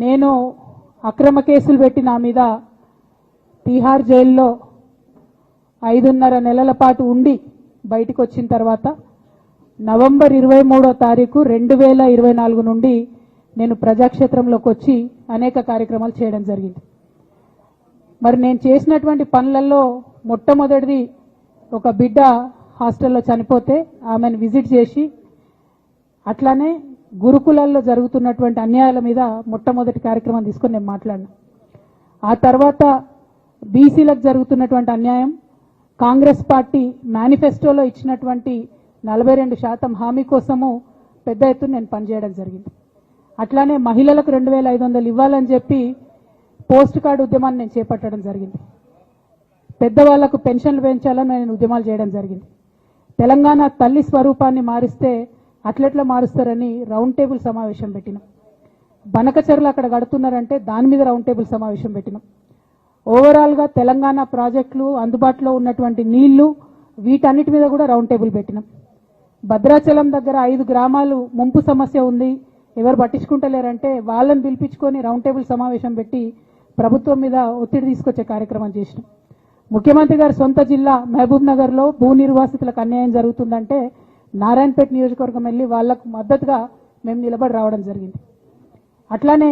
నేను అక్రమ కేసులు పెట్టి నా మీద తిహార్ జైల్లో 5.5 నెలల పాటు ఉండి బయటికి వచ్చిన తర్వాత నవంబర్ 23వ తారీఖు 2024 నుండి నేను ప్రజాక్షేత్రంలోకి వచ్చి అనేక కార్యక్రమాలు చేయడం జరిగింది. మరి నేను చేసినటువంటి పనులలో మొట్టమొదటిది ఒక బిడ్డ హాస్టల్లో చనిపోతే ఆమెను విజిట్ చేసి అట్లానే గురుకులాల్లో జరుగుతున్నటువంటి అన్యాయాల మీద మొట్టమొదటి కార్యక్రమం తీసుకొని నేను మాట్లాడినా. ఆ తర్వాత బీసీలకు జరుగుతున్నటువంటి అన్యాయం, కాంగ్రెస్ పార్టీ మేనిఫెస్టోలో ఇచ్చినటువంటి 42% హామీ కోసము పెద్ద ఎత్తున నేను పనిచేయడం జరిగింది. అట్లానే మహిళలకు 2500 ఇవ్వాలని చెప్పి పోస్ట్ కార్డు ఉద్యమాన్ని నేను చేపట్టడం జరిగింది. పెద్దవాళ్లకు పెన్షన్లు పెంచాలని నేను ఉద్యమాలు చేయడం జరిగింది. తెలంగాణ తల్లి స్వరూపాన్ని మారిస్తే అట్లెట్లా మారుస్తారని రౌండ్ టేబుల్ సమావేశం పెట్టినాం. బనకచర్లు అక్కడ కడుతున్నారంటే దాని మీద రౌండ్ టేబుల్ సమావేశం పెట్టినాం. ఓవరాల్గా తెలంగాణ ప్రాజెక్టులు, అందుబాటులో ఉన్నటువంటి నీళ్లు, వీటన్నిటి మీద కూడా రౌండ్ టేబుల్ పెట్టినాం. భద్రాచలం దగ్గర 5 గ్రామాలు ముంపు సమస్య ఉంది, ఎవరు పట్టించుకుంటలేరంటే వాళ్ళని పిలిపించుకొని రౌండ్ టేబుల్ సమావేశం పెట్టి ప్రభుత్వం మీద ఒత్తిడి తీసుకొచ్చే కార్యక్రమం చేసినాం. ముఖ్యమంత్రి గారి సొంత జిల్లా మహబూబ్ నగర్లో భూ నిర్వాసితులకు అన్యాయం జరుగుతుందంటే నారాయణపేట నియోజకవర్గం వెళ్ళి వాళ్లకు మద్దతుగా మేము నిలబడి రావడం జరిగింది. అట్లానే